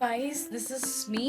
Guys, this is me.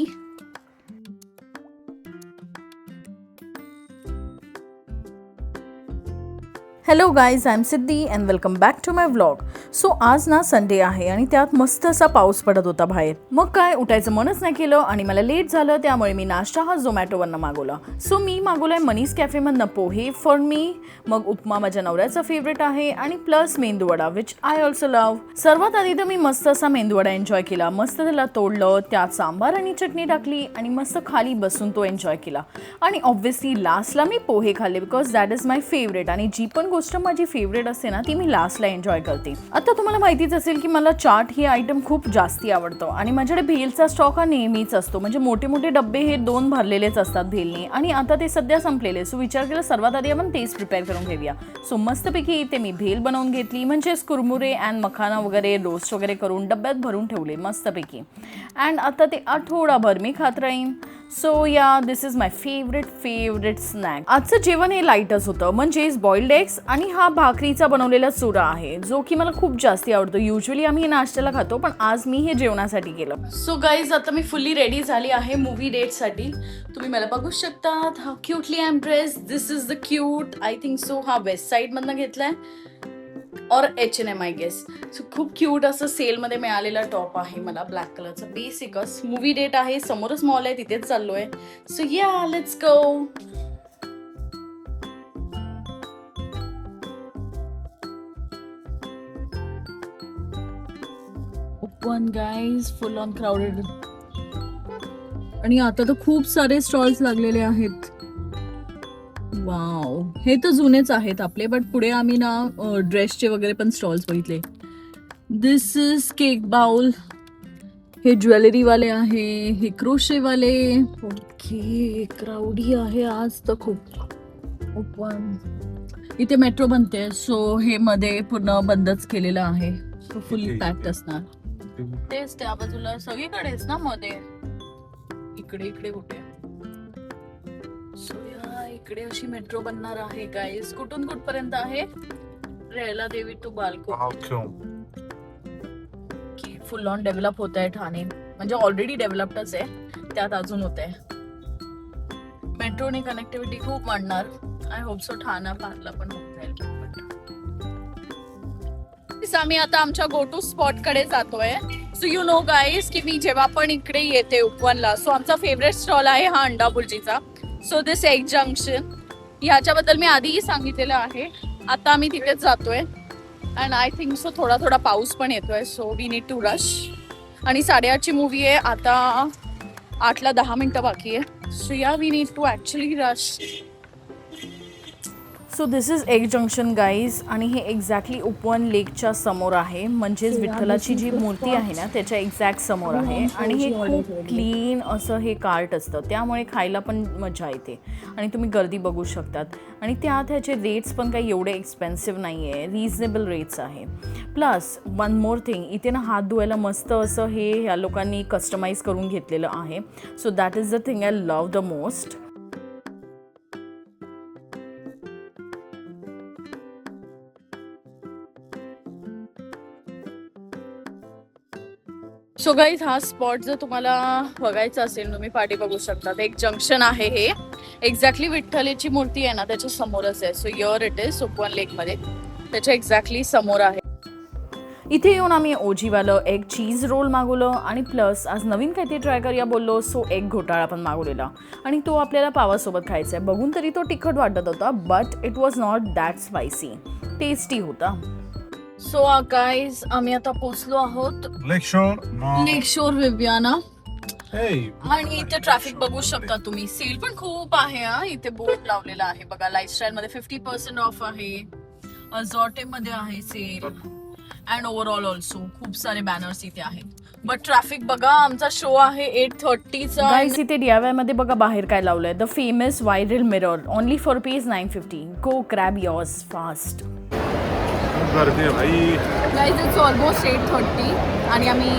Hello guys I am Siddhi and welcome back to my vlog. So आज ना Sunday आहे आणि त्यात मस्त असा पाऊस पडत होता बाहेर. मग काय उठायचं मनच नाही केलं आणि मला लेट झालं, त्यामुळे मी नाश्ता हा झोमॅटोवरनं मागवला. सो मी मागवलाय मनीस कॅफेमधनं पोहे फॉर मी. मग उपमा माझ्या नवऱ्याचा फेवरेट आहे आणि plus medu vada which I also love. सर्वात आधी तर मी मस्त असा मेंदूवडा एन्जॉय केला. मस्त त्याला तोडलं, त्यात सांबार आणि चटणी टाकली आणि मस्त खाली बसून तो एन्जॉय केला. आणि ऑब्व्हियसली लास्टला मी पोहे खाल्ले because that is my favourite. आणि जी पण गोष्ट माझी फेवरेट असते ना ती मी लास्टला एन्जॉय करते. आता तुम्हाला माहितीच असेल की मला चाट ही आयटम खूप जास्ती आवडतं आणि माझ्याकडे भेलचा स्टॉक हा नेहमीच असतो. म्हणजे मोठे मोठे डब्बे हे 2 भरलेलेच असतात भेलने आणि आता ते सध्या संपलेले. सो विचार केला सर्वात आधी आपण तेच प्रिपेअर करून घेऊया. सो मस्तपैकी इथे मी भेल बनवून घेतली, म्हणजेच कुरमुरे अँड मखाना वगैरे रोस्ट वगैरे करून डब्यात भरून ठेवले मस्तपैकी. अँड आता ते आठवडाभर मी खात राहीन. सो या दिस इज माय फेवरेट स्नॅक. आजचं जेवण हे लाईटच होतं, म्हणजेच बॉइल्ड एग्स आणि हा भाकरीचा बनवलेला चुरा आहे जो की मला खूप जास्ती आवडतो. युजली आम्ही हे नाश्त्याला खातो, पण आज मी हे जेवणासाठी केलं. सो गाईज आता मी फुल्ली रेडी झाली आहे मूवी डेटसाठी. तुम्ही मला बघू शकतात हा cutely I am dress. This is the cute I think so. हा वेस्ट साईडमधनं घेतलाय और H&M आय गेस. सो खूप क्यूट असं सेलमध्ये मिळालेला टॉप आहे मला ब्लॅक कलरचा. बेसिकच मूवी डेट आहे, समोरच मॉल आहे, तिथेच चाललोय. सो या let's go. Open guys, full on crowded. आणि आता तर खूप सारे स्टॉल्स लागलेले आहेत. वाव, हे तर जुनेच आहेत आपले, बट पुढे आम्ही ना ड्रेसचे वगैरे पण स्टॉल्स बघितले. दिस इज केक बाउल. हे ज्वेलरी वाले आहे, हे क्रोशे वाले. ओके, क्राऊडी आहे आज तर खूप. ओपन. इथे मेट्रो बनते, सो हे मध्ये पूर्ण बंदच केलेलं आहे. सो फुल्ली पॅक्ड असणार. तेच त्या बाजूला सगळीकडेच ना मध्ये. इकडे कुठे. सो इकडे अशी मेट्रो बनणार आहे गाईज. कुठून कुठपर्यंत आहे? रेला देवी टू बालको. फुल ऑन डेव्हलप होत आहे ठाणे. म्हणजे ऑलरेडी डेव्हलप्डच आहे, त्यात अजून होत आहे. मेट्रोने कनेक्टिव्हिटी खूप वाढणार. आय होप सो ठाणा पारला पण होत जाईल. आम्ही आता आमच्या गो टू स्पॉट कडे जातोय. सो यू नो गाईज की मी जेव्हा पण इकडे येते उपवनला, सो आमचा फेवरेट स्टॉल आहे हा अंडा बुर्जीचा. सो दिस एग जंक्शन, ह्याच्याबद्दल मी आधीही सांगितलेलं आहे. आता आम्ही तिथेच जातोय अँड आय थिंक सो थोडा पाऊस पण येतोय, so we need to rush. आणि 8:30ची मूवी आहे, आता 8ला 10 मिनिटं बाकी आहे. So yeah we need to actually rush. So this is egg junction guys आणि हे एक्झॅक्टली उपवन लेकच्या समोर आहे. म्हणजेच विठ्ठलाची जी मूर्ती आहे ना त्याच्या एक्झॅक्ट समोर आहे. आणि हे खूप क्लीन असं हे कार्ट असतं, त्यामुळे खायला पण मजा येते. आणि तुम्ही गर्दी बघू शकतात. आणि त्यात ह्याचे रेट्स पण काही एवढे एक्सपेन्सिव्ह नाही आहे, रिजनेबल रेट्स आहे. प्लस वन मोर थिंग, इथे ना हात धुवायला मस्त असं हे ह्या लोकांनी कस्टमाइज करून घेतलेलं आहे. So that is the thing I love the most. So guys हा स्पॉट जर तुम्हाला बघायचा असेल, तुम्ही पाठी बघू शकता. एक जंक्शन आहे हे. एक्झॅक्टली विठ्ठलाची मूर्ती आहे ना त्याच्या समोरच आहे. सो हिअर इट इज उपवन लेकमध्ये, त्याच्या एक्झॅक्टली समोर आहे. इथे येऊन आम्ही ओजीवालं एग चीज रोल मागवलं आणि प्लस आज नवीन काहीतरी ट्राय करूया बोललो, सो एग घोटाळा पण मागवलेला. आणि तो आपल्याला पावासोबत खायचा आहे. बघून तरी तो तिखट वाटत होता, but it was not that spicy. Tasty होता. सो गाईज आम्ही आता पोचलो आहोत लेक शोर विव्याना. आणि इथे ट्रॅफिक बघू शकता तुम्ही. सेल पण खूप आहे हा. इथे बोर्ड लावलेला आहे बघा. लाईफस्टाईल मध्ये 50% ऑफ आहे. अझॉटे मध्ये आहे सेल अँड ओव्हरऑल ऑल्सो खूप सारे बॅनर्स इथे आहेत. बट ट्रॅफिक बघा. आमचा शो आहे 8:30चा. गाईज इथे DIY मध्ये बघा बाहेर काय लावलंय. The famous viral mirror only for ₹950. Go grab yours fast. गर्दी आहे भाई. गाईज इट्स ऑलमोस्ट 8:30 आणि आम्ही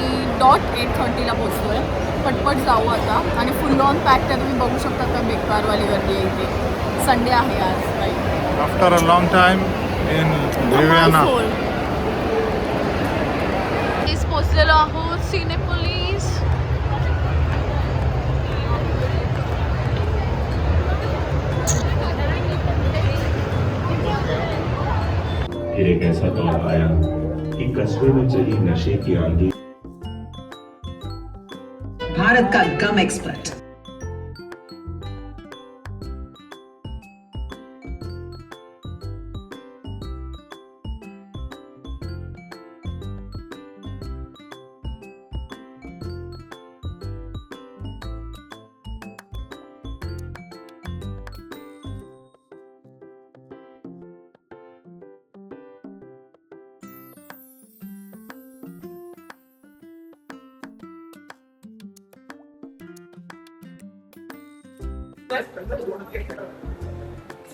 डॉट 8:30ला पोहोचतोय. पटपट जाऊ आता. आणि फुल ऑन पॅक्ड आहे, तुम्ही बघू शकता का बेकारवाली गर्दी आहे इथे. संडे आहे आज. After a long time in Viviana. पोहोचलेलो आहोत सिनेपोलिस. ऐसा दौर आया कि कस्बे में चली नशे की आंधी। भारत का गम एक्सपर्ट।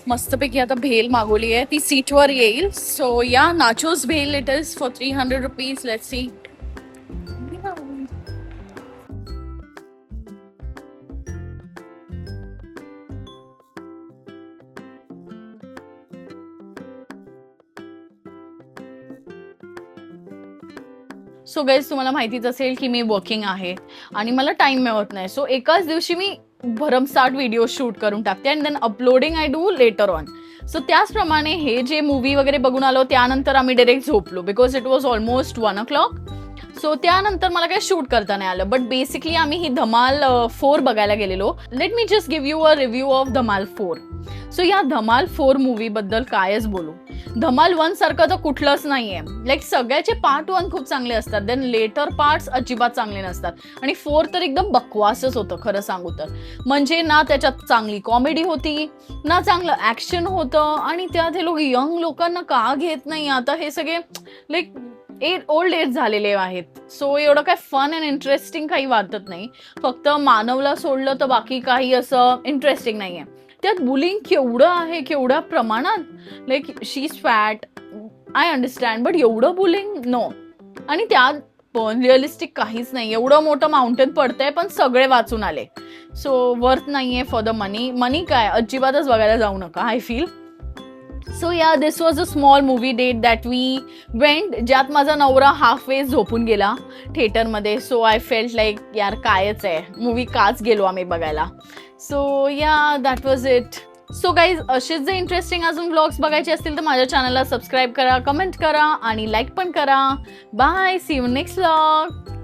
मस्तपैकी आता भेल मागवली आहे, ती सीटवर येईल. सो या nachos bhel it is for 300 rupees. Let's see. So guys, तुम्हाला माहितीच असेल की मी वर्किंग आहे आणि मला टाइम मिळत नाही. सो एकाच दिवशी मी भरमसाठ व्हिडिओ शूट करून टाकते and then uploading I do later on. So त्याचप्रमाणे हे जे मूवी वगैरे बघून आलो त्यानंतर आम्ही डायरेक्ट झोपलो because it was almost 1 o'clock. So त्यानंतर मला काही शूट करता नाही आलं. बट बेसिकली आम्ही ही धमाल 4 बघायला गेलेलो. Let me just give you a review of धमाल 4. सो या धमाल 4 मूवी बद्दल कायच बोलू. धमाल 1 सारखं तर कुठलंच नाहीये. लाईक सगळ्याचे पार्ट 1 खूप चांगले असतात, देन लेटर पार्ट्स अजिबात चांगले नसतात आणि 4 तर एकदम बकवासच होतं खरं सांगू तर. म्हणजे ना त्याच्यात चांगली कॉमेडी होती, ना चांगलं ऍक्शन होतं आणि त्यात हे लोक यंग लोकांना का घेत नाही. आता हे सगळे लाईक ओल्ड एज झालेले आहेत. सो एवढं काय फन अँड इंटरेस्टिंग काही वाटत नाही. फक्त मानवला सोडलं तर बाकी काही असं इंटरेस्टिंग नाहीये. त्यात बुलिंग केवढं आहे, केवढ्या प्रमाणात. Like she is fat, I understand, but एवढं बुलिंग नो. आणि त्यात पण रिअलिस्टिक काहीच नाही. एवढं मोठं माउंटेन पडतंय पण सगळे वाचून आले. सो वर्थ नाहीये फॉर द मनी काय अजिबातच बघायला जाऊ नका आय फील. सो या this was a small movie date that we went, ज्यात माझा नवरा हाफ वे झोपून गेला थिएटरमध्ये. सो आय फेल्ट लाईक यार कायच आहे मूवी, काच गेलो आम्ही बघायला. सो या that was it. So guys, असेच जे इंटरेस्टिंग अजून व्लॉग्स बघायचे असतील तर माझ्या चॅनलला सबस्क्राईब करा, कमेंट करा आणि लाईक पण करा. Bye, see you next vlog.